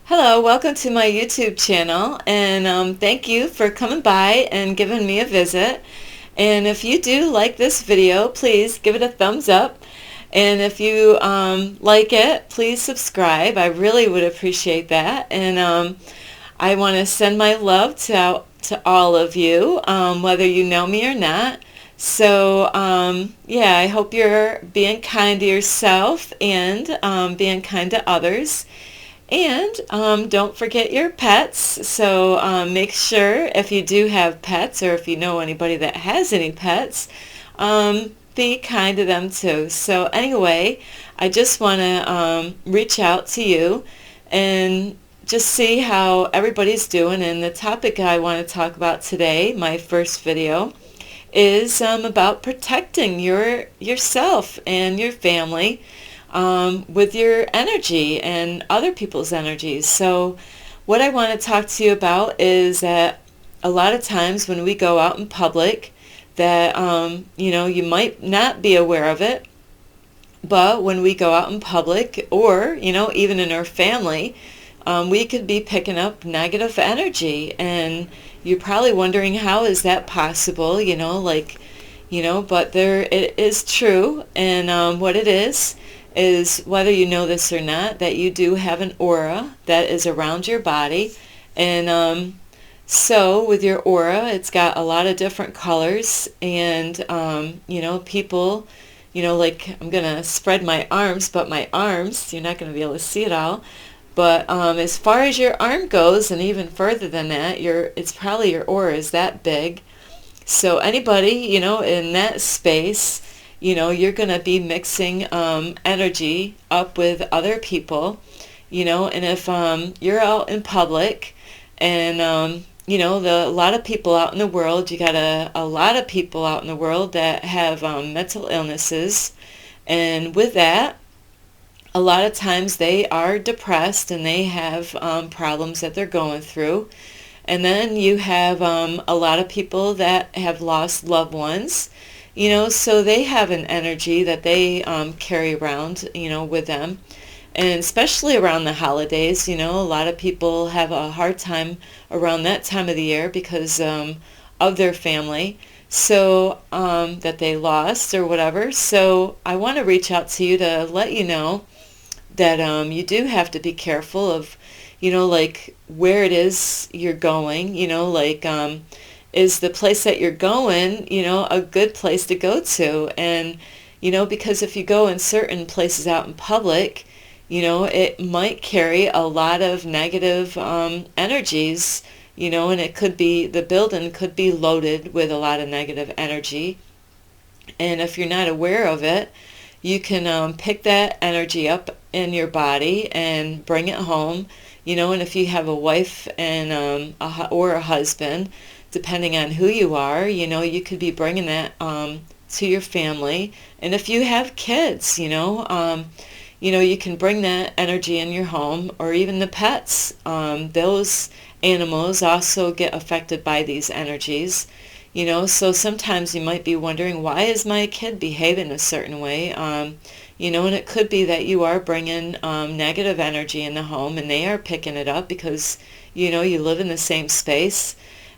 Hello, welcome to my YouTube channel, and thank you for coming by and giving me a visit. And if you do like this video, please give it a thumbs up. And if you like it, please subscribe. I really would appreciate that. And I want to send my love to all of you, whether you know me or not. So yeah, I hope you're being kind to yourself and being kind to others. And don't forget your pets. So make sure if you do have pets or if you know anybody that has any pets, be kind to them too. So anyway, I just want to reach out to you and just see how everybody's doing. And the topic I want to talk about today, my first video, is about protecting yourself and your family with your energy and other people's energies. So what I want to talk to you about is that a lot of times when we go out in public that, you might not be aware of it, but when we go out in public or, even in our family, we could be picking up negative energy. And you're probably wondering, how is that possible? But it is true. And what it is whether you know this or not, that you do have an aura that is around your body. And so with your aura, it's got a lot of different colors. And, people, I'm going to spread my arms, but my arms, you're not going to be able to see it all. But as far as your arm goes, and even further than that, it's probably your aura is that big. So anybody, in that space, you're going to be mixing energy up with other people, and if you're out in public and, a lot of people out in the world, you got a lot of people out in the world that have mental illnesses. And with that, a lot of times they are depressed and they have problems that they're going through. And then you have a lot of people that have lost loved ones. So they have an energy that they carry around, with them. And especially around the holidays, a lot of people have a hard time around that time of the year because of their family, so that they lost or whatever. So I want to reach out to you to let you know that you do have to be careful of, where it is you're going, is the place that you're going, a good place to go to. And, because if you go in certain places out in public, it might carry a lot of negative energies, and the building could be loaded with a lot of negative energy. And if you're not aware of it, you can pick that energy up in your body and bring it home, and if you have a wife and or a husband, depending on who you are, you could be bringing that to your family. And if you have kids, you can bring that energy in your home, or even the pets. Those animals also get affected by these energies. So sometimes you might be wondering, why is my kid behaving a certain way? And it could be that you are bringing negative energy in the home, and they are picking it up because, you live in the same space.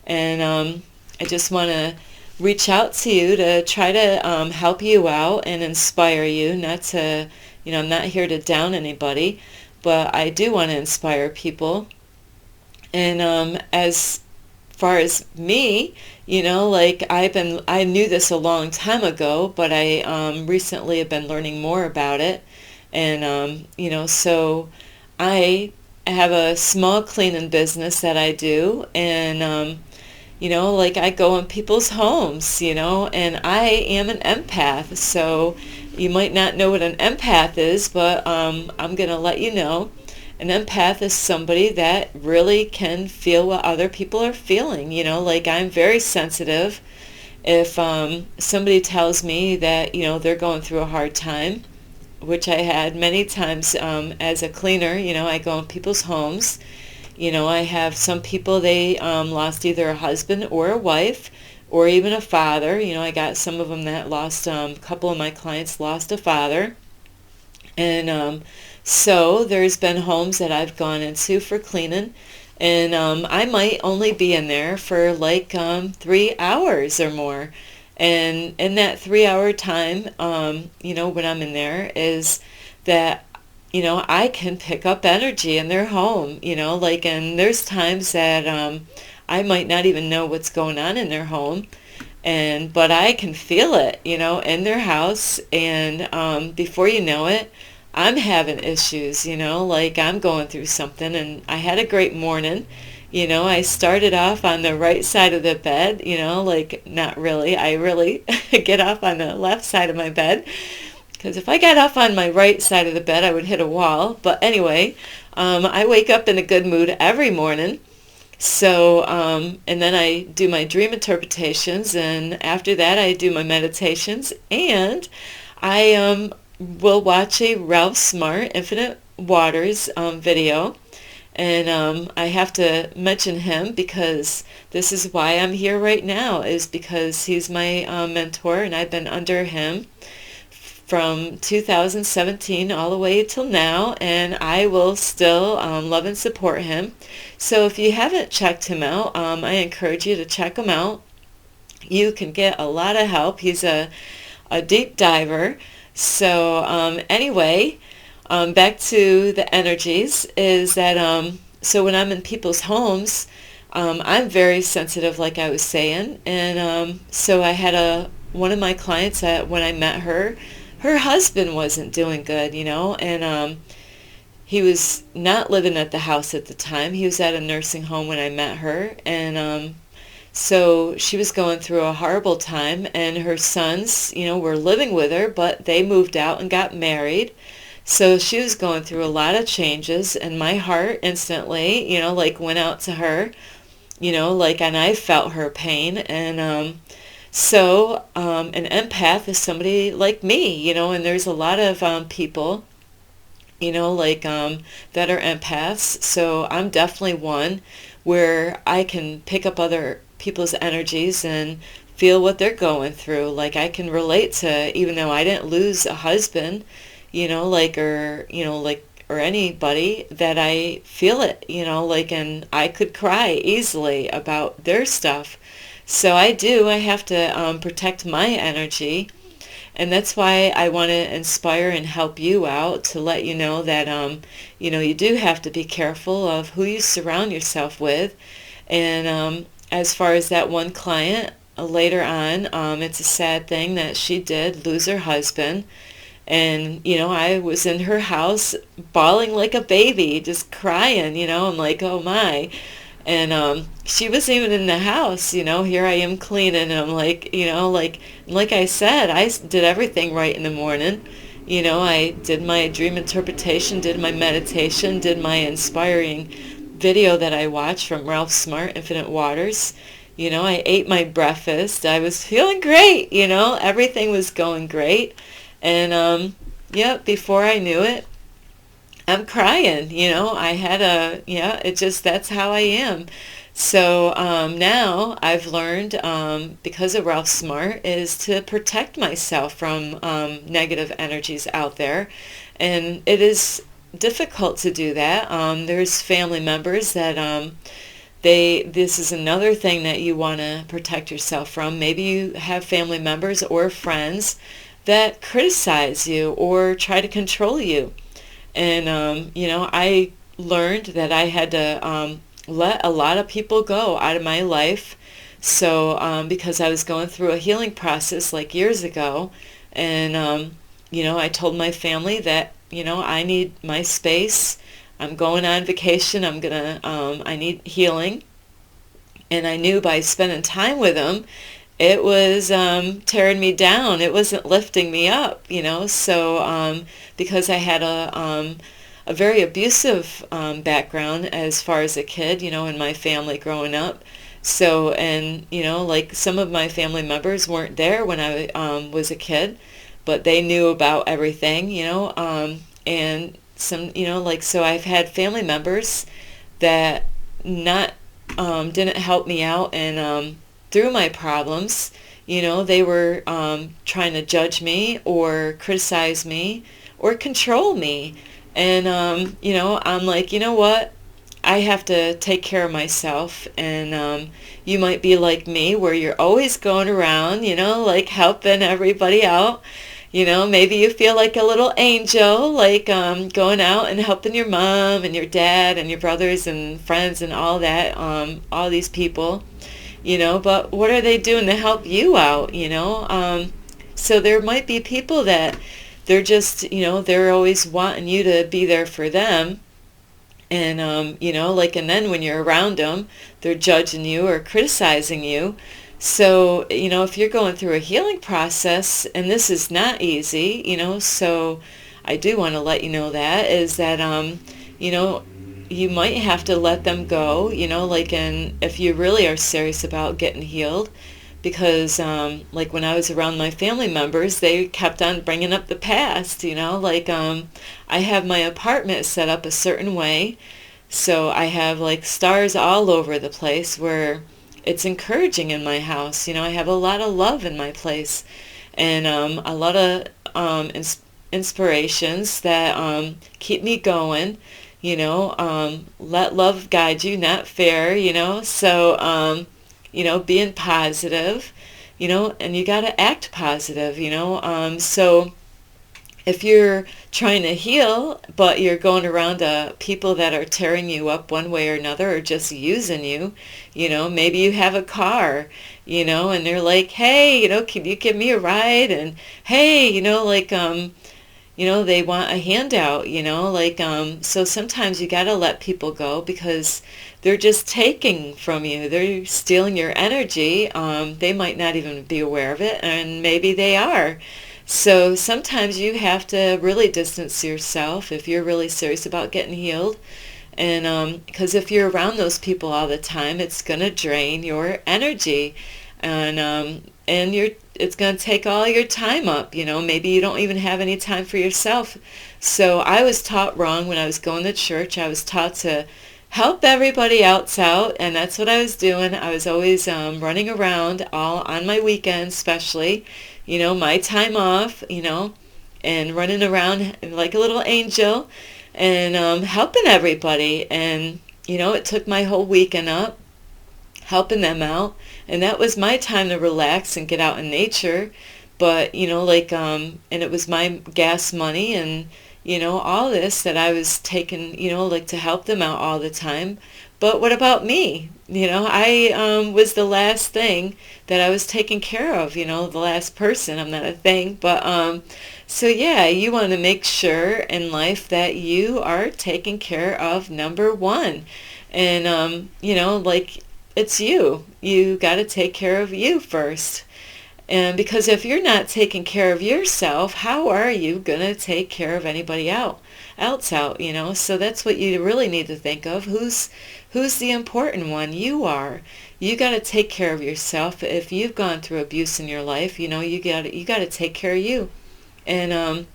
And I just want to reach out to you to try to help you out and inspire you, not to, I'm not here to down anybody, but I do want to inspire people. And as far as me, I knew this a long time ago, but I recently have been learning more about it. And, so I have a small cleaning business that I do. And, I go in people's homes, and I am an empath. So you might not know what an empath is, but I'm going to let you know. An empath is somebody that really can feel what other people are feeling. I'm very sensitive. If somebody tells me that, they're going through a hard time, which I had many times as a cleaner, I go in people's homes. I have some people, they lost either a husband or a wife or even a father. I got some of them that lost, a couple of my clients lost a father. And So there's been homes that I've gone into for cleaning, and I might only be in there for like 3 hours or more. And in that 3 hour time, when I'm in there, is that, I can pick up energy in their home, and there's times that I might not even know what's going on in their home, but I can feel it, in their house, and before you know it, I'm having issues, like I'm going through something, and I had a great morning. I started off on the right side of the bed, like not really. I really get off on the left side of my bed, because if I got off on my right side of the bed, I would hit a wall. But anyway, I wake up in a good mood every morning. So, and then I do my dream interpretations, and after that I do my meditations, and I will watch a Ralph Smart Infinite Waters video. And I have to mention him because this is why I'm here right now, is because he's my mentor, and I've been under him from 2017 all the way till now, and I will still love and support him. So if you haven't checked him out, I encourage you to check him out. You can get a lot of help. He's a deep diver. So anyway, back to the energies, is that so when I'm in people's homes, I'm very sensitive, like I was saying, and so I had one of my clients that when I met her husband wasn't doing good, and he was not living at the house at the time. He was at a nursing home when I met her, and so she was going through a horrible time, and her sons, were living with her, but they moved out and got married. So she was going through a lot of changes, and my heart instantly, went out to her, and I felt her pain. And so an empath is somebody like me, and there's a lot of people, that are empaths. So I'm definitely one where I can pick up other people's energies and feel what they're going through. Like I can relate to, even though I didn't lose a husband, or anybody, that I feel it, and I could cry easily about their stuff. So I have to protect my energy, and that's why I want to inspire and help you out, to let you know that, you do have to be careful of who you surround yourself with. And as far as that one client, later on, it's a sad thing that she did lose her husband. And, I was in her house bawling like a baby, just crying, I'm like, oh my. And she wasn't even in the house, here I am cleaning, and I'm like, like I said, I did everything right in the morning. I did my dream interpretation, did my meditation, did my inspiring video that I watched from Ralph Smart, Infinite Waters. I ate my breakfast. I was feeling great, everything was going great. And before I knew it, I'm crying, I had that's how I am. So now I've learned, because of Ralph Smart, is to protect myself from negative energies out there. And it is difficult to do that. There's family members that this is another thing that you want to protect yourself from. Maybe you have family members or friends that criticize you or try to control you. And, I learned that I had to let a lot of people go out of my life. So because I was going through a healing process like years ago, and, I told my family that, I need my space. I'm going on vacation. I need healing. And I knew by spending time with them, it was tearing me down. It wasn't lifting me up, So because I had a very abusive background as far as a kid, in my family growing up. So, and, some of my family members weren't there when I was a kid, but they knew about everything, and some, so I've had family members that didn't help me out, and through my problems, they were trying to judge me or criticize me or control me. And, I'm like, you know what? I have to take care of myself. And you might be like me, where you're always going around, like helping everybody out. Maybe you feel like a little angel, like going out and helping your mom and your dad and your brothers and friends and all that, all these people, but what are they doing to help you out? So there might be people that they're just, they're always wanting you to be there for them. And, and then when you're around them, they're judging you or criticizing you. So, if you're going through a healing process, and this is not easy, so I do want to let you know that, is that, you know, you might have to let them go, and if you really are serious about getting healed, because, like when I was around my family members, they kept on bringing up the past, I have my apartment set up a certain way, so I have like stars all over the place where it's encouraging in my house. I have a lot of love in my place, and a lot of inspirations that keep me going. Let love guide you, not fear. So being positive. And you got to act positive. So if you're trying to heal, but you're going around people that are tearing you up one way or another, or just using you, maybe you have a car, and they're like, hey, can you give me a ride? And hey, they want a handout, so sometimes you got to let people go because they're just taking from you. They're stealing your energy. They might not even be aware of it, and maybe they are. So sometimes you have to really distance yourself if you're really serious about getting healed. And because if you're around those people all the time, it's going to drain your energy. And it's going to take all your time up. Maybe you don't even have any time for yourself. So I was taught wrong when I was going to church. I was taught to help everybody else out, and that's what I was doing. I was always running around all on my weekends, especially, my time off, and running around like a little angel and helping everybody. And, it took my whole weekend up, helping them out. And that was my time to relax and get out in nature. But, and it was my gas money and, all this that I was taking, to help them out all the time. But what about me? I was the last thing that I was taking care of, the last person. I'm not a thing. But so yeah, you want to make sure in life that you are taking care of number one. And, it's you. You got to take care of you first. And because if you're not taking care of yourself, how are you going to take care of anybody else out? So that's what you really need to think of. Who's the important one? You are. You got to take care of yourself. If you've gone through abuse in your life, you got to take care of you. And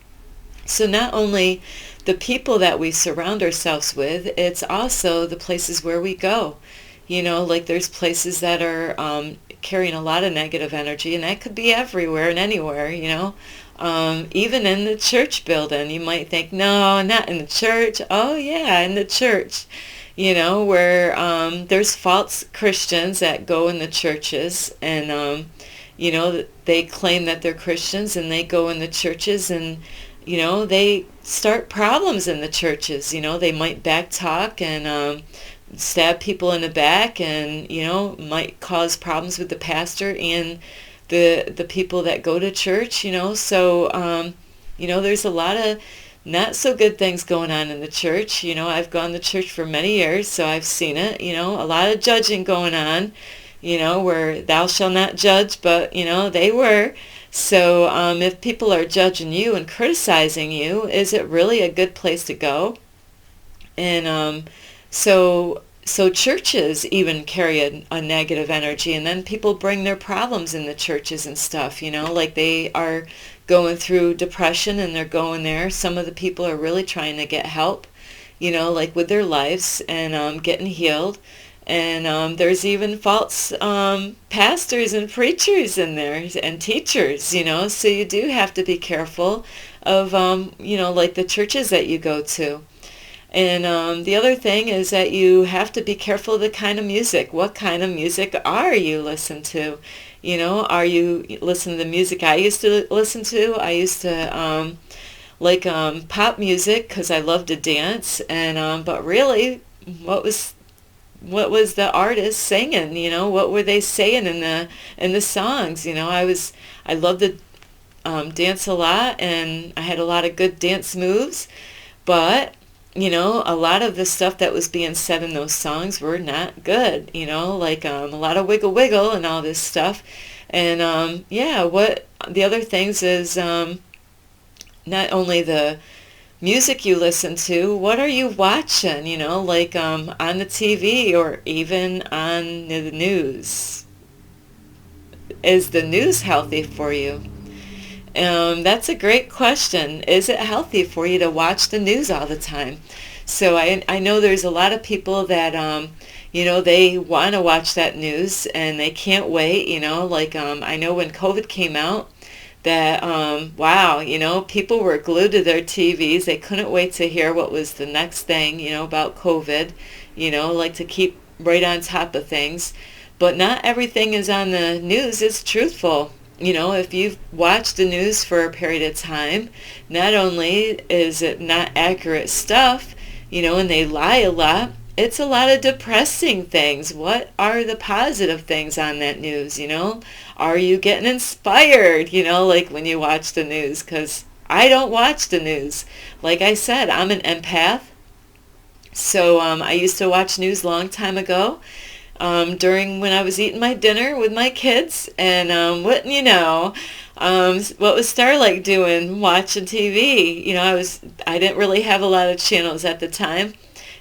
so not only the people that we surround ourselves with, it's also the places where we go. Like there's places that are carrying a lot of negative energy, and that could be everywhere and anywhere, even in the church building. You might think, no, not in the church. Oh yeah, in the church, where there's false Christians that go in the churches, and they claim that they're Christians, and they go in the churches, and they start problems in the churches. They might backtalk and stab people in the back, and might cause problems with the pastor and the people that go to church. So there's a lot of not so good things going on in the church. I've gone to church for many years, so I've seen it. A lot of judging going on, where thou shalt not judge, but they were. So if people are judging you and criticizing you, is it really a good place to go? And so churches even carry a negative energy, and then people bring their problems in the churches and stuff, like they are going through depression and they're going there. Some of the people are really trying to get help, like with their lives and getting healed. And there's even false pastors and preachers in there and teachers, so you do have to be careful of, like the churches that you go to. And the other thing is that you have to be careful of the kind of music. What kind of music are you listening to? Are you listening to the music I used to listen to? I used to like pop music because I love to dance. And but really, what was the artist singing? What were they saying in the songs? I loved to dance a lot, and I had a lot of good dance moves, but a lot of the stuff that was being said in those songs were not good, like a lot of wiggle wiggle and all this stuff. And yeah, what the other things is not only the music you listen to, what are you watching, like on the TV or even on the news? Is the news healthy for you? That's a great question. Is it healthy for you to watch the news all the time? So I know there's a lot of people that, they want to watch that news and they can't wait, like I know when COVID came out that, wow, people were glued to their TVs. They couldn't wait to hear what was the next thing, about COVID, like to keep right on top of things. But not everything is on the news is truthful. If you've watched the news for a period of time, not only is it not accurate stuff, and they lie a lot, it's a lot of depressing things. What are the positive things on that news, Are you getting inspired, like when you watch the news? Because I don't watch the news. Like I said, I'm an empath. So I used to watch news a long time ago. During when I was eating my dinner with my kids, and what was Starlight doing watching TV? I didn't really have a lot of channels at the time.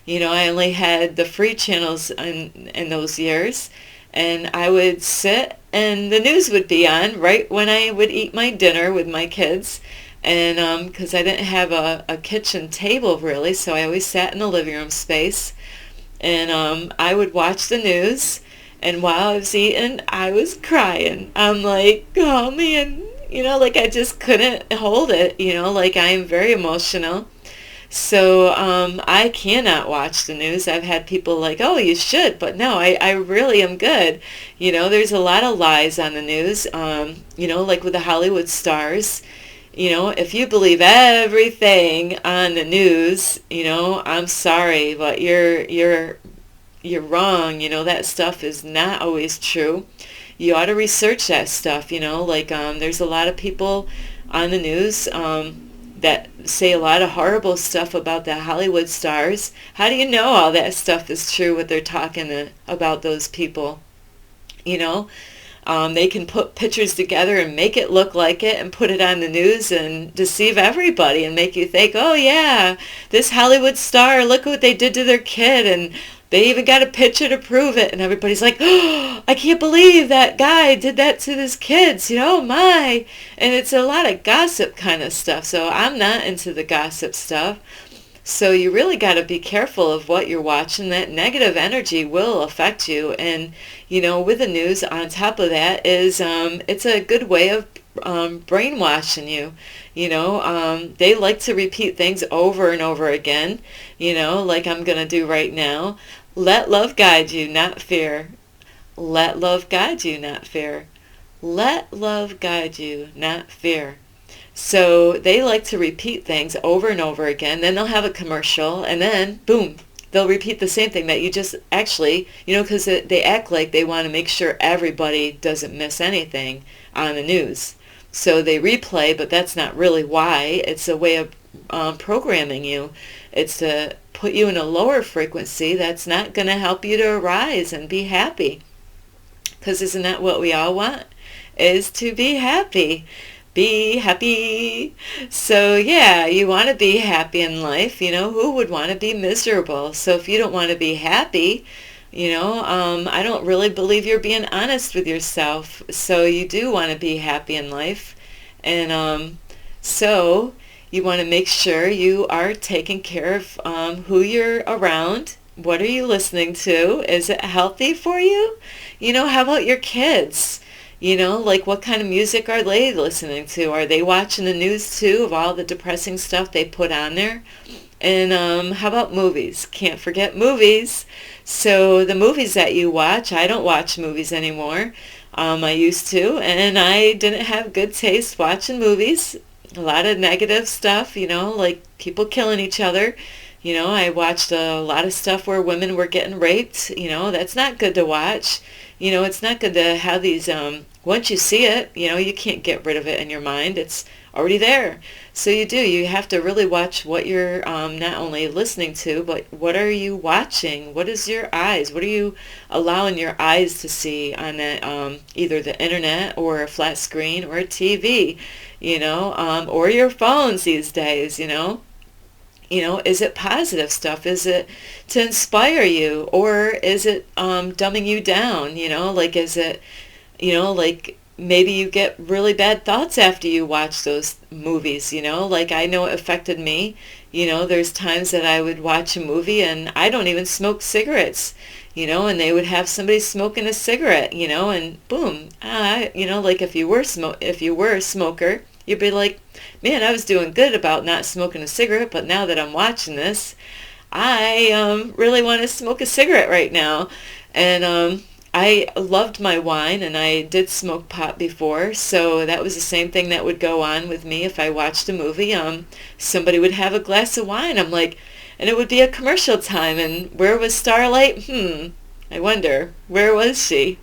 I only had the free channels in those years, and I would sit and the news would be on right when I would eat my dinner with my kids. And because I didn't have a kitchen table really, so I always sat in the living room space. And I would watch the news, and while I was eating, I was crying. I'm like, oh man, like I just couldn't hold it, like I am very emotional. So I cannot watch the news. I've had people like, oh, you should, but no, I really am good. There's a lot of lies on the news, like with the Hollywood stars. If you believe everything on the news, I'm sorry, but you're wrong. That stuff is not always true. You ought to research that stuff. Like there's a lot of people on the news that say a lot of horrible stuff about the Hollywood stars. How do you know all that stuff is true? What they're talking about those people? They can put pictures together and make it look like it and put it on the news and deceive everybody and make you think, oh yeah, this Hollywood star, look what they did to their kid, and they even got a picture to prove it, and everybody's like, oh, I can't believe that guy did that to his kids, oh my. And it's a lot of gossip kind of stuff, so I'm not into the gossip stuff. So you really got to be careful of what you're watching. That negative energy will affect you. And, with the news on top of that is it's a good way of brainwashing you. They like to repeat things over and over again, like I'm going to do right now. Let love guide you, not fear. Let love guide you, not fear. Let love guide you, not fear. So they like to repeat things over and over again. Then they'll have a commercial, and then, boom, they'll repeat the same thing that you just actually, because they act like they want to make sure everybody doesn't miss anything on the news. So they replay, but that's not really why. It's a way of programming you. It's to put you in a lower frequency that's not going to help you to arise and be happy. Because isn't that what we all want? Is to be happy. Be happy. So yeah, you want to be happy in life. Who would want to be miserable? So if you don't want to be happy, I don't really believe you're being honest with yourself. So you do want to be happy in life. And so you want to make sure you are taking care of who you're around. What are you listening to? Is it healthy for you? How about your kids? You know, like what kind of music are they listening to? Are they watching the news too of all the depressing stuff they put on there? And how about movies? Can't forget movies. So the movies that you watch, I don't watch movies anymore. I used to, and I didn't have good taste watching movies. A lot of negative stuff, you know, like people killing each other. You know, I watched a lot of stuff where women were getting raped. You know, that's not good to watch. You know, it's not good to have these, once you see it, you know, you can't get rid of it in your mind. It's already there. So you have to really watch what you're not only listening to, but what are you watching? What is your eyes? What are you allowing your eyes to see on that, either the internet or a flat screen or a TV, you know, or your phones these days, you know? You know, is it positive stuff? Is it to inspire you? Or is it dumbing you down? You know, like is it, you know, like maybe you get really bad thoughts after you watch those movies, you know? Like I know it affected me. You know, there's times that I would watch a movie and I don't even smoke cigarettes, you know, and they would have somebody smoking a cigarette, you know, and boom, you know, like if you were a smoker, you'd be like, man, I was doing good about not smoking a cigarette, but now that I'm watching this, I really want to smoke a cigarette right now. And I loved my wine, and I did smoke pot before, so that was the same thing that would go on with me if I watched a movie. Somebody would have a glass of wine. I'm like, and it would be a commercial time, and where was Starlight? I wonder, where was she?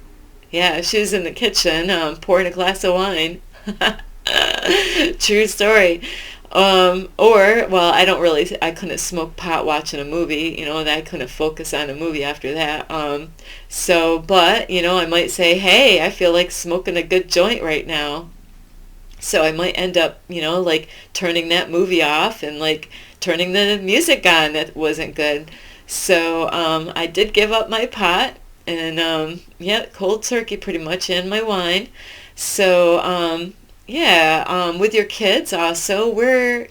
Yeah, she was in the kitchen pouring a glass of wine. True story. Well, I couldn't smoke pot watching a movie, you know, and I couldn't focus on a movie after that. But, you know, I might say, hey, I feel like smoking a good joint right now. So I might end up, you know, like turning that movie off and like turning the music on that wasn't good. So I did give up my pot and, yeah, cold turkey pretty much and my wine. So, with your kids also, where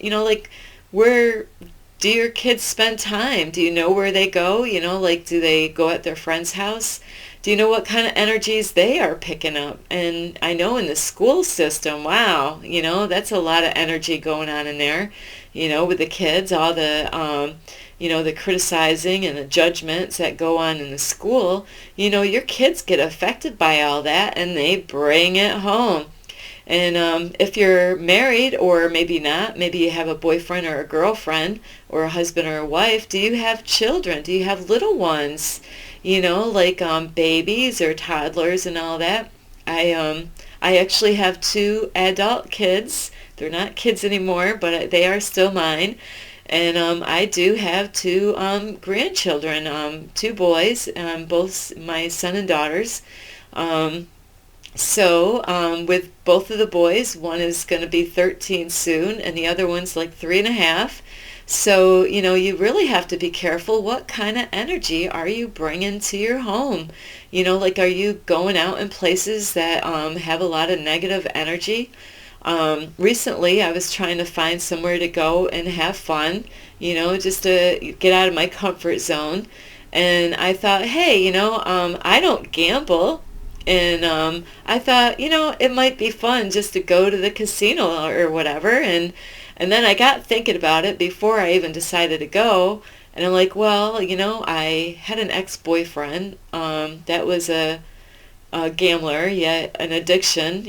do your kids spend time? Do you know where they go? You know, like, do they go at their friend's house? Do you know what kind of energies they are picking up? And I know in the school system, wow, you know, that's a lot of energy going on in there, you know, with the kids, all the, you know, the criticizing and the judgments that go on in the school. You know, your kids get affected by all that and they bring it home. And if you're married, or maybe not, maybe you have a boyfriend or a girlfriend or a husband or a wife, do you have children? Do you have little ones? You know, like babies or toddlers and all that. I actually have two adult kids. They're not kids anymore, but they are still mine. And I do have two grandchildren, two boys, both my son and daughters. With both of the boys, one is going to be 13 soon, and the other one's like 3.5. So, you know, you really have to be careful. What kind of energy are you bringing to your home? You know, like, are you going out in places that have a lot of negative energy? Recently, I was trying to find somewhere to go and have fun, you know, just to get out of my comfort zone. And I thought, hey, you know, I don't gamble. And I thought, you know, it might be fun just to go to the casino or whatever. And then I got thinking about it before I even decided to go. And I'm like, well, you know, I had an ex-boyfriend that was a gambler, yet an addiction.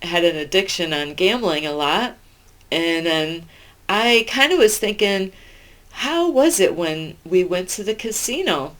Had an addiction on gambling a lot. And then I kind of was thinking, how was it when we went to the casino?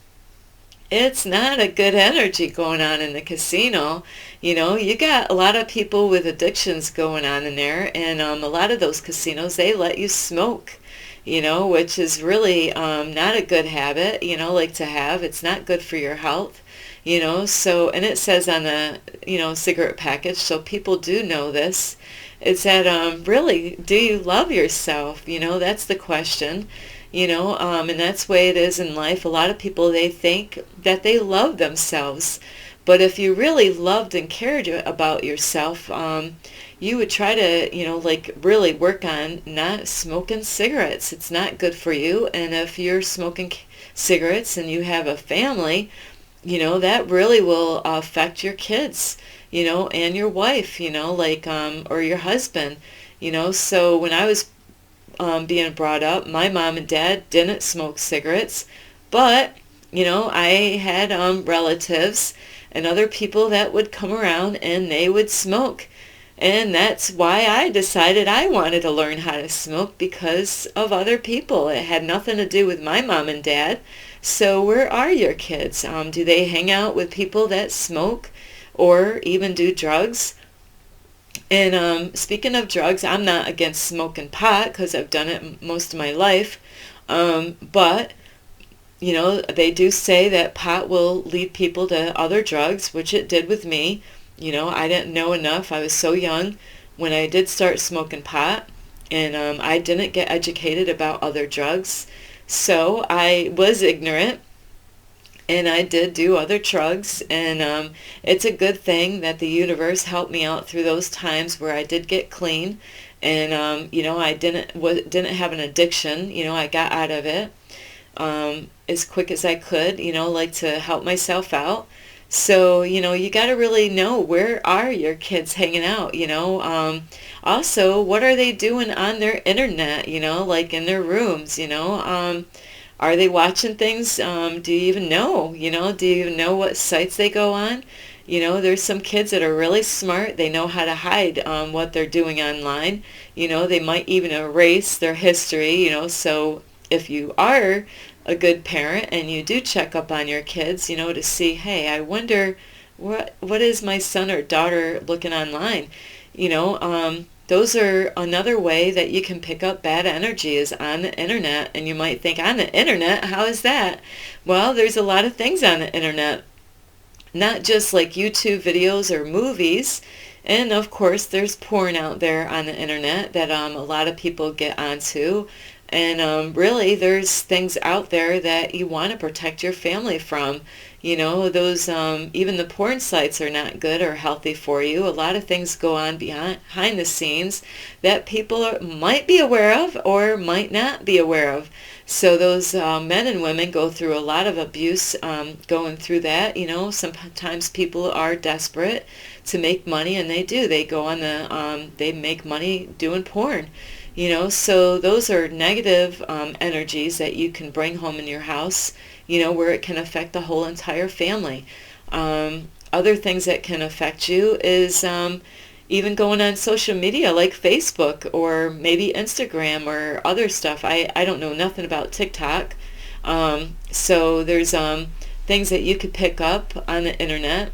It's not a good energy going on in the casino. You know, you got a lot of people with addictions going on in there, and a lot of those casinos, they let you smoke, you know, which is really not a good habit, you know, like to have. It's not good for your health, you know. So, and it says on the, you know, cigarette package, so people do know this. It's that really, do you love yourself? You know, that's the question. You know, and that's the way it is in life. A lot of people, they think that they love themselves. But if you really loved and cared about yourself, you would try to, you know, like really work on not smoking cigarettes. It's not good for you. And if you're smoking cigarettes and you have a family, you know, that really will affect your kids. and your wife, or your husband, So when I was being brought up, my mom and dad didn't smoke cigarettes, but, I had relatives and other people that would come around and they would smoke. And that's why I decided I wanted to learn how to smoke, because of other people. It had nothing to do with my mom and dad. So where are your kids? Do they hang out with people that smoke or even do drugs? And speaking of drugs, I'm not against smoking pot because I've done it most of my life. But, they do say that pot will lead people to other drugs, which it did with me. I didn't know enough. I was so young when I did start smoking pot, and I didn't get educated about other drugs. So I was ignorant, and I did do other drugs, and it's a good thing that the universe helped me out through those times where I did get clean, and I didn't have an addiction. I got out of it as quick as I could. Like to help myself out. So, you got to really know, where are your kids hanging out, Also, what are they doing on their internet, like in their rooms, are they watching things? Do you even know, do you even know what sites they go on? There's some kids that are really smart. They know how to hide what they're doing online. They might even erase their history, so if you are a good parent and you do check up on your kids, to see, hey, I wonder what is my son or daughter looking online, those are another way that you can pick up bad energy, is on the internet. And you might think, on the internet, how is that? Well, there's a lot of things on the internet, not just like YouTube videos or movies. And of course, there's porn out there on the internet that a lot of people get onto. And really, there's things out there that you want to protect your family from. Those even the porn sites are not good or healthy for you. A lot of things go on behind the scenes that people might be aware of or might not be aware of. So those men and women go through a lot of abuse going through that. Sometimes people are desperate to make money, and they do. They go on they make money doing porn. So those are negative energies that you can bring home in your house, where it can affect the whole entire family. Other things that can affect you is even going on social media like Facebook or maybe Instagram or other stuff. I don't know nothing about TikTok. So there's things that you could pick up on the internet.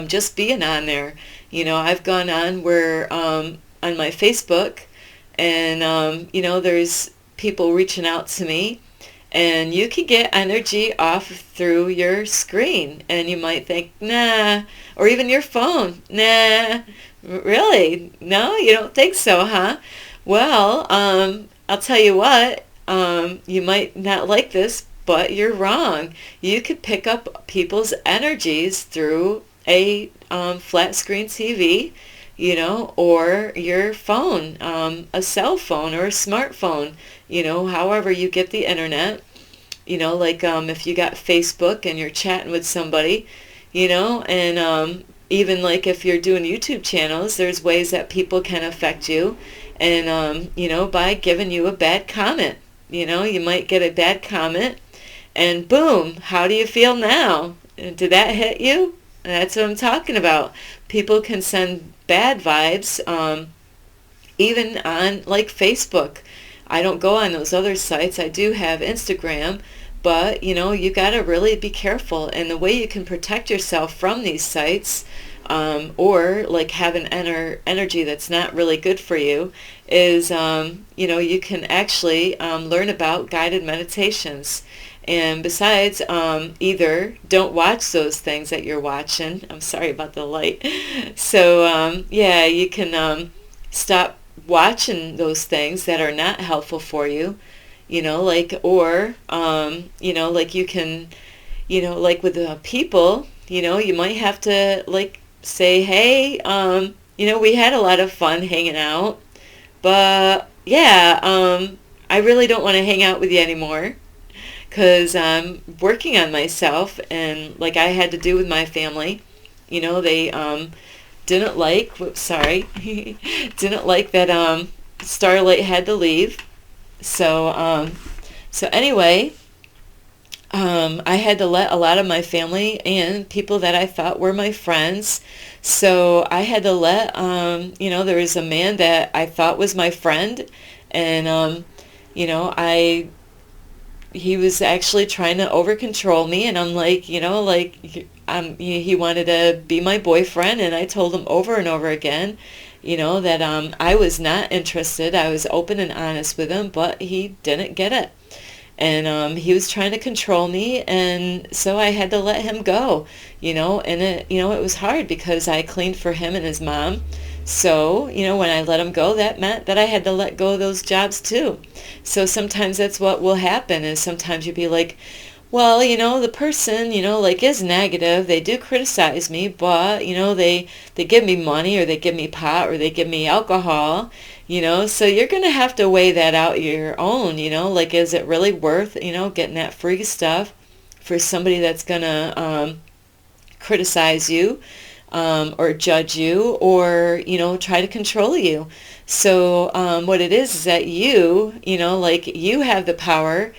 Just being on there. I've gone on where on my Facebook, and there's people reaching out to me, and you can get energy off through your screen, and you might think, nah, or even your phone, nah, really? No, you don't think so, huh? Well, I'll tell you what, you might not like this, but you're wrong. You could pick up people's energies through a flat screen TV, or your phone, a cell phone or a smartphone, however you get the internet, like if you got Facebook and you're chatting with somebody, and even like if you're doing YouTube channels, there's ways that people can affect you, and, by giving you a bad comment. You might get a bad comment, and boom, how do you feel now? Did that hit you? That's what I'm talking about. People can send bad vibes, even on like Facebook. I don't go on those other sites. I do have Instagram, but you got to really be careful. And the way you can protect yourself from these sites, or like have an energy that's not really good for you, is you can actually learn about guided meditations. And besides, either don't watch those things that you're watching. I'm sorry about the light. So, yeah, you can stop watching those things that are not helpful for you, or, like you can, like with the people, you might have to, like, say, hey, we had a lot of fun hanging out, but, yeah, I really don't want to hang out with you anymore, because I'm working on myself, and like I had to do with my family, They didn't like, whoops, sorry, didn't like that Starlight had to leave. So anyway, I had to let a lot of my family and people that I thought were my friends. So I had to let, there was a man that I thought was my friend, and, I he was actually trying to over control me, and I'm like, he wanted to be my boyfriend, and I told him over and over again, that I was not interested. I was open and honest with him, but he didn't get it. And he was trying to control me, and so I had to let him go, and it was hard because I cleaned for him and his mom. So, when I let him go, that meant that I had to let go of those jobs too. So sometimes that's what will happen, is sometimes you'll be like, well, the person, is negative. They do criticize me, but, they give me money, or they give me pot, or they give me alcohol, so you're going to have to weigh that out your own, is it really worth, getting that free stuff for somebody that's going to criticize you, or judge you, or, try to control you. So what it is that you have the power.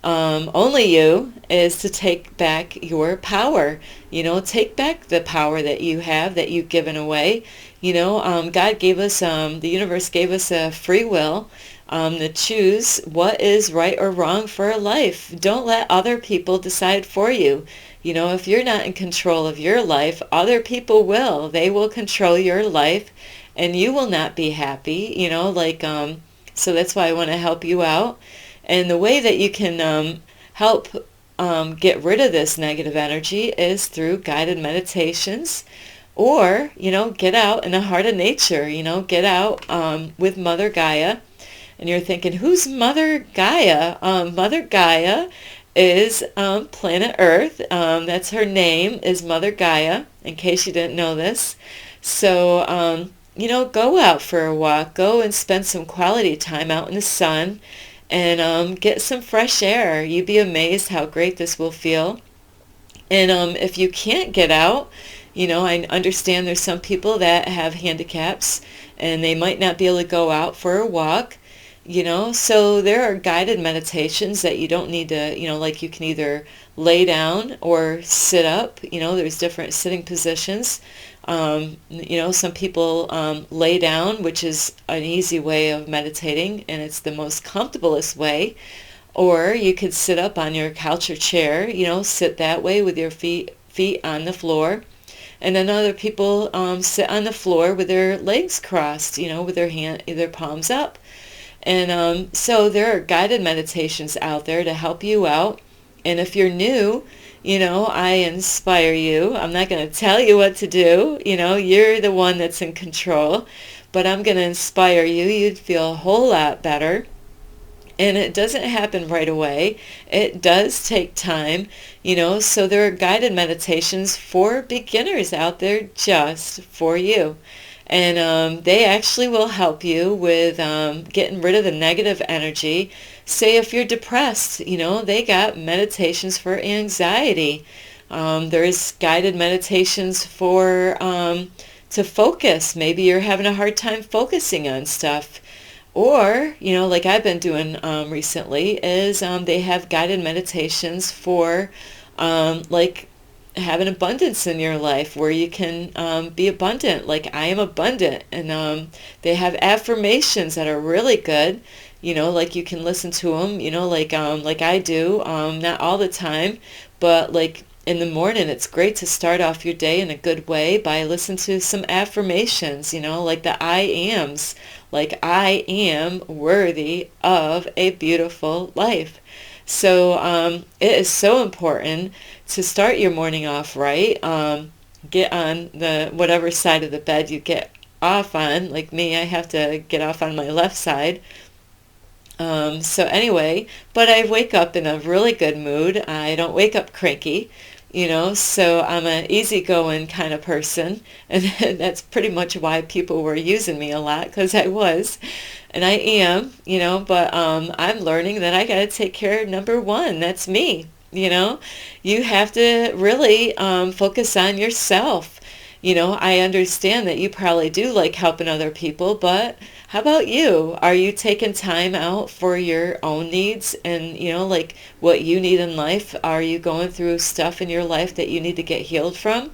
Only you is to take back your power. Take back the power that you have, that you've given away. God gave us, the universe gave us a free will to choose what is right or wrong for our life. Don't let other people decide for you. If you're not in control of your life, other people will. They will control your life, and you will not be happy. So that's why I want to help you out. And the way that you can help get rid of this negative energy is through guided meditations, or, get out in the heart of nature, get out with Mother Gaia. And you're thinking, who's Mother Gaia? Mother Gaia is planet Earth. That's her name, is Mother Gaia, in case you didn't know this. So, go out for a walk. Go and spend some quality time out in the sun, and get some fresh air. You'd be amazed how great this will feel. And if you can't get out, I understand there's some people that have handicaps, and they might not be able to go out for a walk, so there are guided meditations that you don't need to, you can either lay down or sit up. There's different sitting positions. Some people lay down, which is an easy way of meditating, and it's the most comfortablest way. Or you could sit up on your couch or chair, sit that way with your feet on the floor. And then other people sit on the floor with their legs crossed, with their palms up. And so there are guided meditations out there to help you out. And if you're new, I inspire you. I'm not going to tell you what to do. You're the one that's in control. But I'm going to inspire you. You'd feel a whole lot better. And it doesn't happen right away. It does take time, so there are guided meditations for beginners out there just for you. And they actually will help you with getting rid of the negative energy. Say if you're depressed, they got meditations for anxiety. There's guided meditations for to focus. Maybe you're having a hard time focusing on stuff. Or, like I've been doing recently, is they have guided meditations for having abundance in your life, where you can be abundant. Like, I am abundant. And they have affirmations that are really good. Like you can listen to them, like I do, not all the time, but like in the morning, it's great to start off your day in a good way by listening to some affirmations, like the I ams, like I am worthy of a beautiful life. So it is so important to start your morning off right. Get on the whatever side of the bed you get off on. Like me, I have to get off on my left side. So anyway, but I wake up in a really good mood. I don't wake up cranky, so I'm an easygoing kind of person. And that's pretty much why people were using me a lot, because I was. And I am, but I'm learning that I got to take care of number one. That's me. You have to really focus on yourself. I understand that you probably do like helping other people, but how about you? Are you taking time out for your own needs and, like what you need in life? Are you going through stuff in your life that you need to get healed from?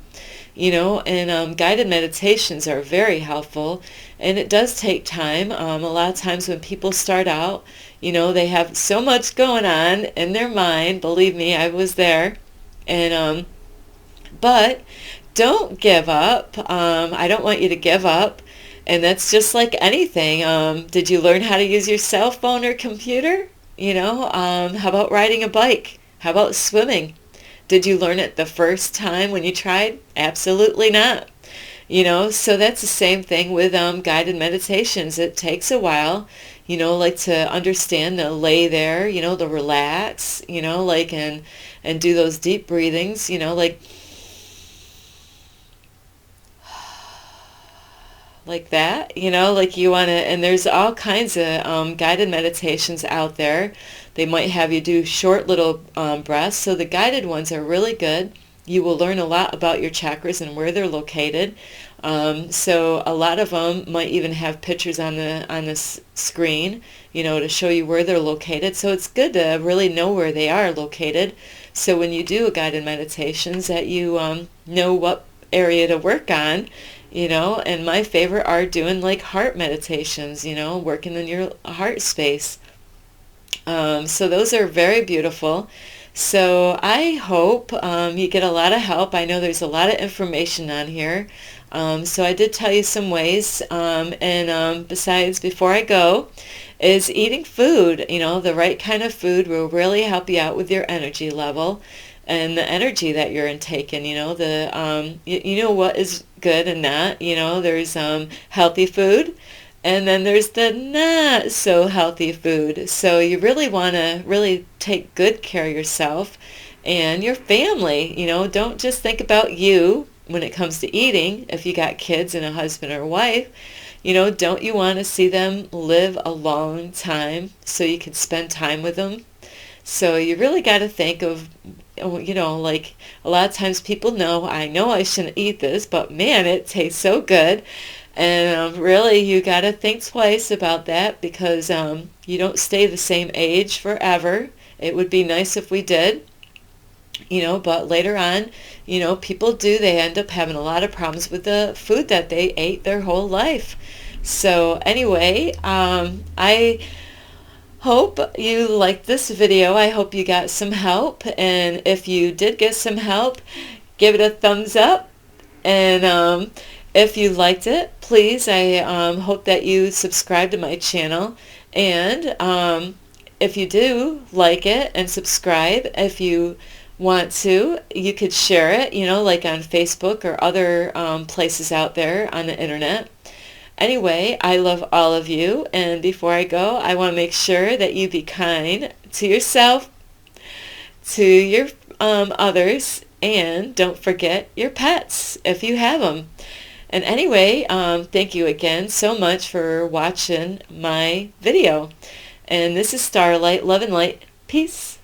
And guided meditations are very helpful, and it does take time. A lot of times when people start out, they have so much going on in their mind. Believe me, I was there. And but don't give up. I don't want you to give up. And that's just like anything. Did you learn how to use your cell phone or computer? How about riding a bike? How about swimming? Did you learn it the first time when you tried? Absolutely not. So that's the same thing with guided meditations. It takes a while, like to understand, to lay there, to relax, and do those deep breathings, like that, like you want to, and there's all kinds of guided meditations out there. They might have you do short little breaths, so the guided ones are really good. You will learn a lot about your chakras and where they're located. So a lot of them might even have pictures on the screen, to show you where they're located. So it's good to really know where they are located. So when you do a guided meditations, that you know what area to work on. And my favorite are doing like heart meditations, working in your heart space. So those are very beautiful. So I hope you get a lot of help. I know there's a lot of information on here. So I did tell you some ways. And besides, before I go, is eating food. The right kind of food will really help you out with your energy level and the energy that you're intaking. What is good and not. There's healthy food, and then there's the not so healthy food. So you really want to really take good care of yourself and your family. Don't just think about you when it comes to eating. If you got kids and a husband or wife, don't you want to see them live a long time so you can spend time with them? So you really got to think of, like a lot of times people I know I shouldn't eat this, but man, it tastes so good. And really, you got to think twice about that, because you don't stay the same age forever. It would be nice if we did, but later on, people do. They end up having a lot of problems with the food that they ate their whole life. So anyway, I hope you liked this video. I hope you got some help. And if you did get some help, give it a thumbs up. And if you liked it, please, I hope that you subscribe to my channel. And if you do like it and subscribe, if you want to, you could share it, like on Facebook or other places out there on the internet. Anyway, I love all of you, and before I go, I want to make sure that you be kind to yourself, to your others, and don't forget your pets if you have them. And anyway, thank you again so much for watching my video. And this is Starlight, love and light. Peace.